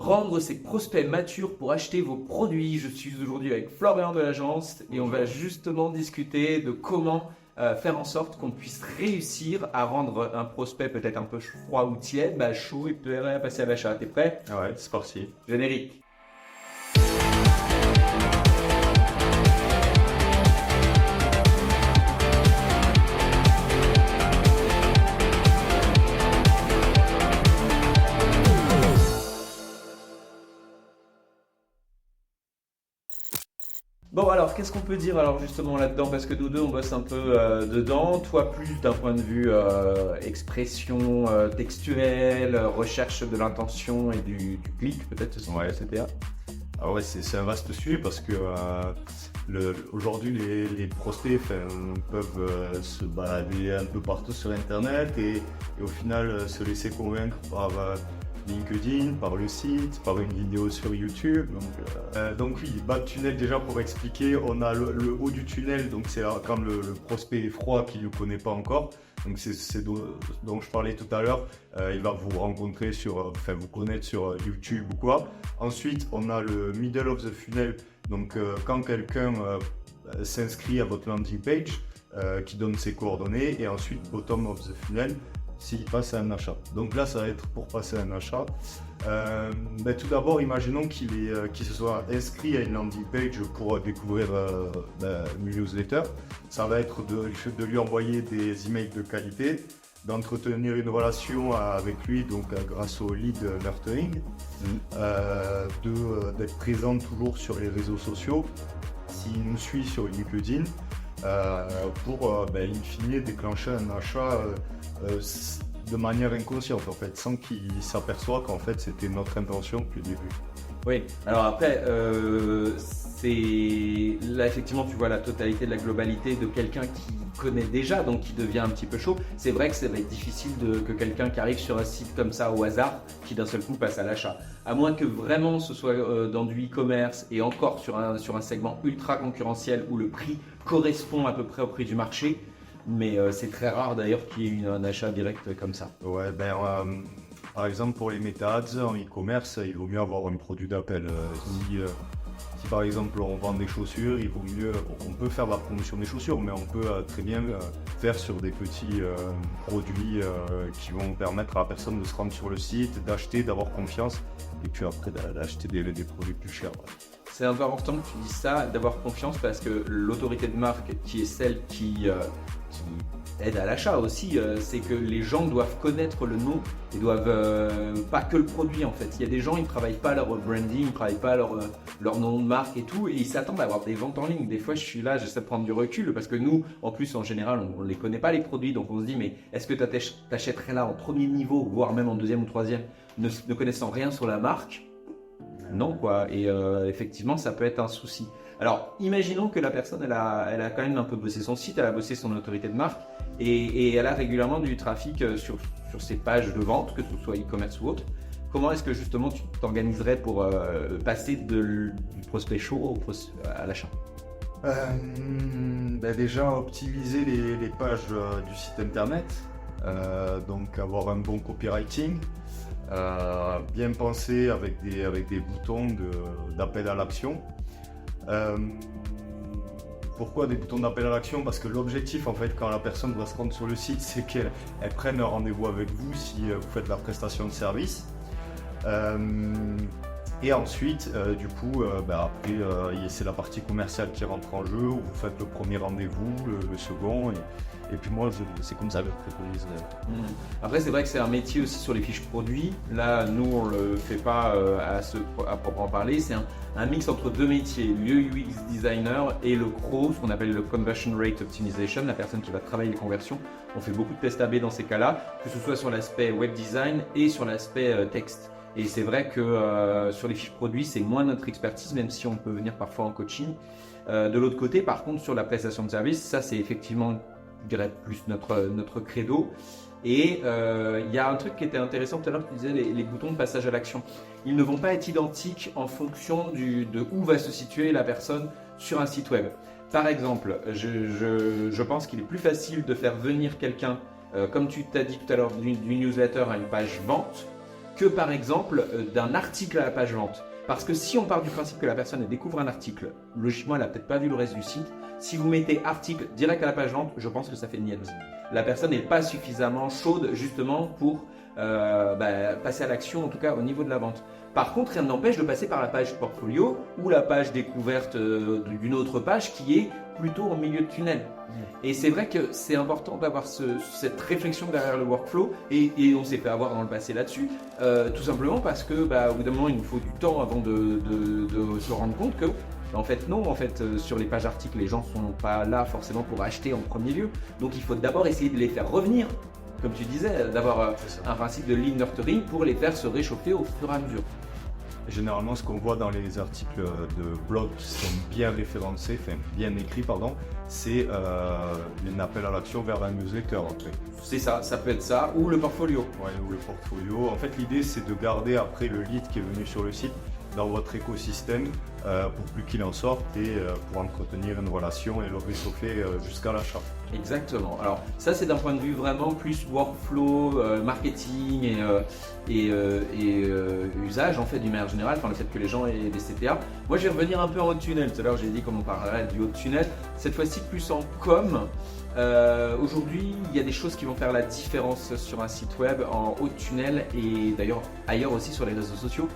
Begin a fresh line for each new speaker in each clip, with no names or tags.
rendre ses prospects matures pour acheter vos produits. Je suis aujourd'hui avec Florian de l'agence et on va justement discuter de comment faire en sorte qu'on puisse réussir à rendre un prospect peut-être un peu froid ou tiède, chaud et prêt à passer à l'achat. T'es prêt?
Ah ouais, c'est parti.
Générique. Bon alors, qu'est-ce qu'on peut dire alors justement là-dedans? Parce que nous deux on bosse un peu dedans, toi plus d'un point de vue expression textuelle, recherche de l'intention et du clic peut-être,
Ouais.
etc.
Ah ouais, c'est un vaste sujet parce que aujourd'hui les prospects peuvent se balader un peu partout sur internet et au final se laisser convaincre par LinkedIn, par le site, par une vidéo sur YouTube. Donc oui, bas de tunnel déjà pour expliquer, on a le haut du tunnel, donc c'est quand le prospect est froid qui ne le connaît pas encore. Donc c'est dont je parlais tout à l'heure, il va vous rencontrer vous connaître sur YouTube ou quoi. Ensuite, on a le middle of the funnel, donc quand quelqu'un s'inscrit à votre landing page, qui donne ses coordonnées, et ensuite bottom of the funnel, s'il passe à un achat. Donc là, ça va être pour passer à un achat. Tout d'abord, imaginons qu'il se soit inscrit à une landing page pour découvrir une newsletter. Ça va être de lui envoyer des emails de qualité, d'entretenir une relation avec lui, donc grâce au lead nurturing, d'être présent toujours sur les réseaux sociaux, s'il nous suit sur LinkedIn, pour in fine déclencher un achat de manière inconsciente en fait, sans qu'il s'aperçoive qu'en fait c'était notre intention depuis le début.
Oui, alors après, c'est là effectivement tu vois la totalité de la globalité de quelqu'un qui connaît déjà, donc qui devient un petit peu chaud. C'est vrai que ça va être difficile que quelqu'un qui arrive sur un site comme ça au hasard, qui d'un seul coup passe à l'achat. À moins que vraiment ce soit dans du e-commerce et encore sur un segment ultra concurrentiel où le prix correspond à peu près au prix du marché. Mais c'est très rare d'ailleurs qu'il y ait un achat direct comme ça.
Ouais, par exemple pour les meta-ads en e-commerce, il vaut mieux avoir un produit d'appel. Si par exemple on vend des chaussures, il vaut mieux, on peut faire la promotion des chaussures, mais on peut très bien faire sur des petits produits qui vont permettre à la personne de se rendre sur le site, d'acheter, d'avoir confiance, et puis après d'acheter des produits plus chers. Ouais.
C'est important que tu dises ça, d'avoir confiance, parce que l'autorité de marque, qui est celle qui aide à l'achat aussi, c'est que les gens doivent connaître le nom et doivent pas que le produit en fait. Il y a des gens, ils ne travaillent pas leur branding, ils ne travaillent pas leur nom de marque et tout, et ils s'attendent à avoir des ventes en ligne. Des fois je suis là, j'essaie de prendre du recul parce que nous, en plus en général, on ne les connaît pas les produits, donc on se dit mais est-ce que tu achèterais là en premier niveau, voire même en deuxième ou troisième, ne connaissant rien sur la marque? Non quoi, et effectivement ça peut être un souci. Alors imaginons que la personne elle a quand même un peu bossé son site, elle a bossé son autorité de marque et elle a régulièrement du trafic sur ses pages de vente, que ce soit e-commerce ou autre. Comment est-ce que justement tu t'organiserais pour passer du prospect chaud à l'achat?
Déjà optimiser les pages du site internet, donc avoir un bon copywriting. Bien penser avec des boutons d'appel à l'action. Pourquoi des boutons d'appel à l'action? Parce que l'objectif en fait quand la personne doit se rendre sur le site, c'est qu'elle prenne un rendez-vous avec vous si vous faites la prestation de service. Et ensuite, après, c'est la partie commerciale qui rentre en jeu, où vous faites le premier rendez-vous, le second, et puis moi, c'est comme ça que je préconiserais.
Après, c'est vrai que c'est un métier aussi sur les fiches produits. Là, nous, on ne le fait pas à proprement parler. C'est un mix entre deux métiers, le UX designer et le CRO, ce qu'on appelle le Conversion Rate Optimization, la personne qui va travailler les conversions. On fait beaucoup de tests A/B dans ces cas-là, que ce soit sur l'aspect web design et sur l'aspect texte. Et c'est vrai que sur les fiches produits, c'est moins notre expertise, même si on peut venir parfois en coaching. De l'autre côté, par contre, sur la prestation de service, ça c'est effectivement, je dirais, plus notre credo. Et il y a un truc qui était intéressant tout à l'heure, tu disais les boutons de passage à l'action. Ils ne vont pas être identiques en fonction de où va se situer la personne sur un site web. Par exemple, je pense qu'il est plus facile de faire venir quelqu'un, comme tu t'as dit tout à l'heure, d'une newsletter à une page vente, que par exemple d'un article à la page vente. Parce que si on part du principe que la personne elle découvre un article, logiquement elle n'a peut-être pas vu le reste du site. Si vous mettez article direct à la page vente, je pense que ça fait niette. La personne n'est pas suffisamment chaude justement pour passer à l'action, en tout cas au niveau de la vente. Par contre, rien ne n'empêche de passer par la page portfolio ou la page découverte d'une autre page qui est plutôt au milieu de tunnel. Et c'est vrai que c'est important d'avoir cette réflexion derrière le workflow et on s'est fait avoir dans le passé là-dessus, tout simplement parce que au bout d'un moment il nous faut du temps avant de se rendre compte que en fait non, sur les pages articles les gens ne sont pas là forcément pour acheter en premier lieu, donc il faut d'abord essayer de les faire revenir, comme tu disais, d'avoir un principe de lean nurturing pour les faire se réchauffer au fur et à mesure.
Généralement, ce qu'on voit dans les articles de blog qui sont bien référencés, enfin bien écrits, c'est un appel à l'action vers un newsletter après.
C'est ça, ça peut être ça, ou le portfolio.
Ouais, ou le portfolio. En fait, l'idée, c'est de garder après le lead qui est venu sur le site dans votre écosystème pour plus qu'il en sorte et pour entretenir une relation et le réchauffer jusqu'à l'achat.
Exactement. Alors ça c'est d'un point de vue vraiment plus workflow, marketing et usage en fait d'une manière générale, le fait que les gens aient des CTA. Moi je vais revenir un peu en haut de tunnel. Tout à l'heure j'ai dit comment on parlerait du haut de tunnel. Cette fois-ci plus en com. Aujourd'hui il y a des choses qui vont faire la différence sur un site web en haut de tunnel et d'ailleurs ailleurs aussi sur les réseaux sociaux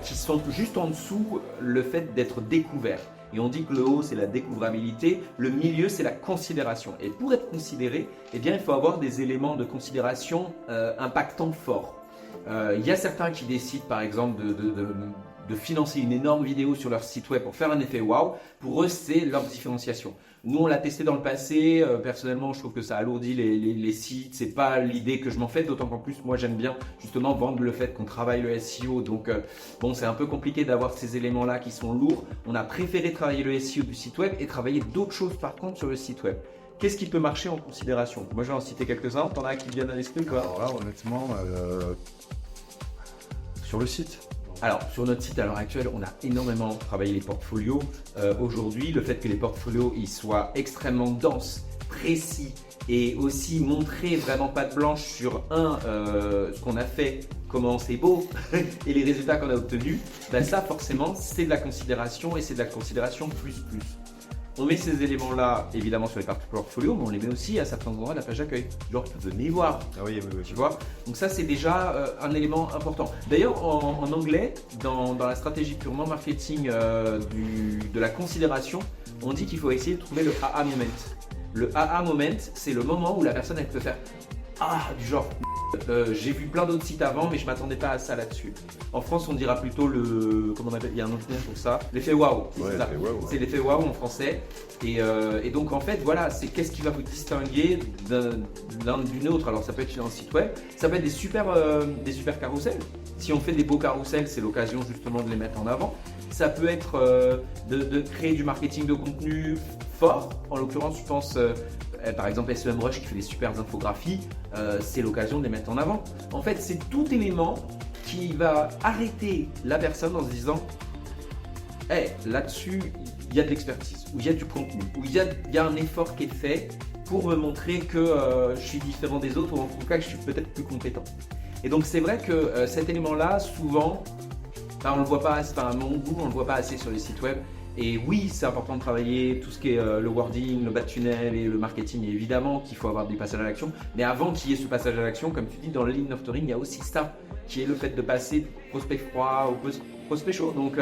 qui sont juste en dessous le fait d'être découvert. Et on dit que le haut c'est la découvrabilité, le milieu c'est la considération. Et pour être considéré, eh bien, il faut avoir des éléments de considération impactants forts. Il y a certains qui décident par exemple de financer une énorme vidéo sur leur site web pour faire un effet wow. Pour eux c'est leur différenciation. Nous on l'a testé dans le passé, personnellement je trouve que ça alourdit les sites, c'est pas l'idée que je m'en fais, d'autant qu'en plus moi j'aime bien justement vendre le fait qu'on travaille le SEO, donc bon c'est un peu compliqué d'avoir ces éléments là qui sont lourds. On a préféré travailler le SEO du site web et travailler d'autres choses par contre sur le site web. Qu'est-ce qui peut marcher en considération? Moi je vais en citer quelques-uns, t'en as qui viennent à l'esprit quoi?
Alors là honnêtement, sur le site.
Alors, sur notre site à l'heure actuelle, on a énormément travaillé les portfolios. Aujourd'hui, le fait que les portfolios ils soient extrêmement denses, précis et aussi montrer vraiment patte blanche sur ce qu'on a fait, comment c'est beau et les résultats qu'on a obtenus, ça forcément c'est de la considération et c'est de la considération plus. On met ces éléments-là évidemment sur les parties portfolio, mais on les met aussi à certains endroits de la page d'accueil. Genre, venez voir.
Ah oui,
tu vois. Donc ça, c'est déjà un élément important. D'ailleurs, en anglais, dans la stratégie purement marketing de la considération, on dit qu'il faut essayer de trouver le aha moment. Le aha moment, c'est le moment où la personne elle peut faire du genre j'ai vu plein d'autres sites avant mais je m'attendais pas à ça là-dessus. En France on dira plutôt comment on appelle, il y a un autre nom pour ça, l'effet waouh. C'est l'effet waouh en français et donc en fait voilà, c'est qu'est-ce qui va vous distinguer l'un d'une autre. Alors ça peut être sur un site web, ça peut être des super carousels. Si on fait des beaux carousels, c'est l'occasion justement de les mettre en avant. Ça peut être de créer du marketing de contenu fort. En l'occurrence, je pense par exemple SEMrush qui fait des super infographies, c'est l'occasion de les mettre en avant. En fait, c'est tout élément qui va arrêter la personne en se disant là-dessus, il y a de l'expertise, ou il y a du contenu, ou il y a un effort qui est fait pour me montrer que je suis différent des autres, ou en tout cas que je suis peut-être plus compétent. Et donc c'est vrai que cet élément-là, souvent, on ne le voit pas, à mon goût, on ne le voit pas assez sur les sites web. Et oui, c'est important de travailler tout ce qui est le wording, le bas de tunnel et le marketing, et évidemment qu'il faut avoir des passages à l'action. Mais avant qu'il y ait ce passage à l'action, comme tu dis, dans le lean nurturing, il y a aussi ça, qui est le fait de passer du prospect froid au prospect chaud. Donc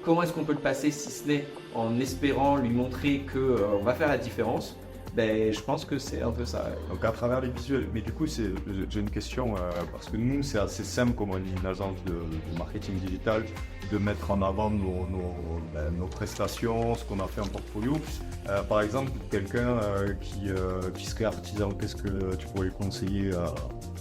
comment est-ce qu'on peut le passer si ce n'est en espérant lui montrer qu'on va faire la différence? Je pense que c'est un peu ça.
Donc à travers les visuels, mais du coup j'ai une question parce que nous c'est assez simple comme on est une agence de marketing digital de mettre en avant nos prestations, ce qu'on a fait en portfolio. Par exemple, quelqu'un qui serait artisan, qu'est-ce que tu pourrais conseiller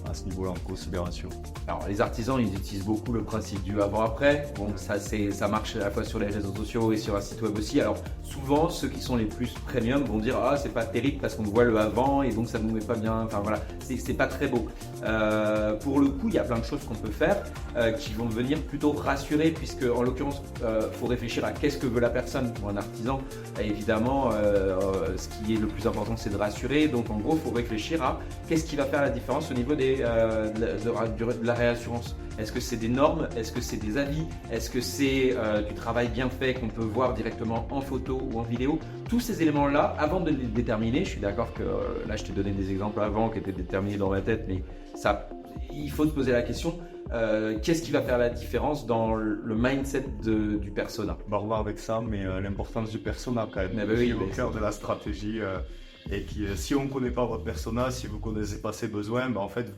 à ce niveau-là en considération?
Alors les artisans ils utilisent beaucoup le principe du avant-après. Bon ça marche à la fois sur les réseaux sociaux et sur un site web aussi. Alors souvent ceux qui sont les plus premium vont dire c'est pas terrible parce qu'on voit le avant et donc ça ne nous met pas bien. Enfin voilà, c'est pas très beau. Pour le coup il y a plein de choses qu'on peut faire qui vont venir plutôt rassurer puisque puisque en l'occurrence, faut réfléchir à qu'est-ce que veut la personne. Pour un artisan, évidemment, ce qui est le plus important, c'est de rassurer. Donc en gros, il faut réfléchir à qu'est-ce qui va faire la différence au niveau de la réassurance. Est-ce que c'est des normes? Est-ce que c'est des avis? Est-ce que c'est du travail bien fait qu'on peut voir directement en photo ou en vidéo? Tous ces éléments-là, avant de les déterminer, je suis d'accord que là je t'ai donné des exemples avant qui étaient déterminés dans ma tête, mais ça, il faut se poser la question, qu'est-ce qui va faire la différence dans le mindset du persona?
On va revoir avec ça, mais l'importance du persona quand même,
Oui,
au cœur de la stratégie. Et qui, si on ne connaît pas votre persona, si vous ne connaissez pas ses besoins, en fait vous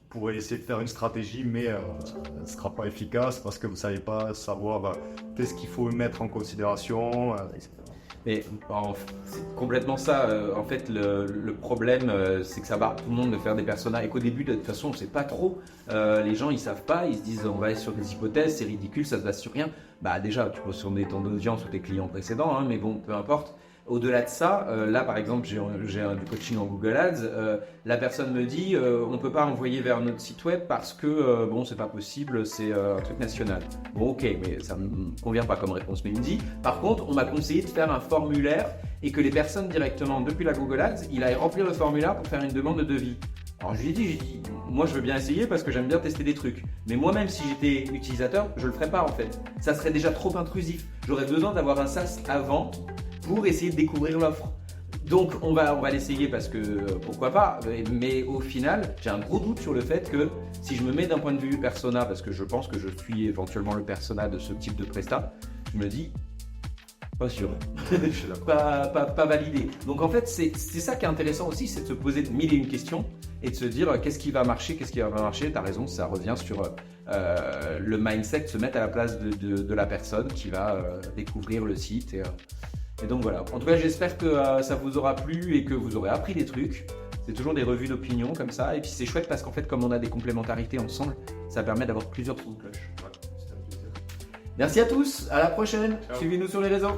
pourrez essayer de faire une stratégie, mais elle ne sera pas efficace parce que vous ne savez pas savoir qu'est-ce qu'il faut mettre en considération, etc.
Mais c'est complètement ça. En fait, le problème, c'est que ça barre tout le monde de faire des personas et qu'au début, de toute façon, on ne sait pas trop. Les gens, ils savent pas. Ils se disent, on va aller sur des hypothèses, c'est ridicule, ça se base sur rien. Déjà, tu peux sonder ton audience ou tes clients précédents, mais bon, peu importe. Au-delà de ça, là par exemple, j'ai du coaching en Google Ads. La personne me dit, on ne peut pas envoyer vers notre site web parce que bon, c'est pas possible, c'est un truc national. Bon, ok, mais ça me convient pas comme réponse. Mais il me dit, par contre, on m'a conseillé de faire un formulaire et que les personnes directement depuis la Google Ads, il aille remplir le formulaire pour faire une demande de devis. Alors je lui ai dit, moi je veux bien essayer parce que j'aime bien tester des trucs. Mais moi-même, si j'étais utilisateur, je le ferais pas en fait. Ça serait déjà trop intrusif. J'aurais besoin d'avoir un SaaS avant pour essayer de découvrir l'offre. Donc on va l'essayer parce que pourquoi pas, mais au final j'ai un gros doute sur le fait que si je me mets d'un point de vue persona, parce que je pense que je suis éventuellement le persona de ce type de prestat, je me dis pas sûr, pas validé. Donc en fait c'est ça qui est intéressant aussi, c'est de se poser mille et une questions et de se dire qu'est-ce qui va marcher, qu'est-ce qui va pas marcher. T'as raison, ça revient sur le mindset, se mettre à la place de la personne qui va découvrir le site et donc voilà, en tout cas j'espère que ça vous aura plu et que vous aurez appris des trucs. C'est toujours des revues d'opinion comme ça et puis c'est chouette parce qu'en fait comme on a des complémentarités ensemble, ça permet d'avoir plusieurs sons de cloche.
Ouais, c'était un plaisir.
Merci à tous, à la prochaine, suivez-nous sur les réseaux.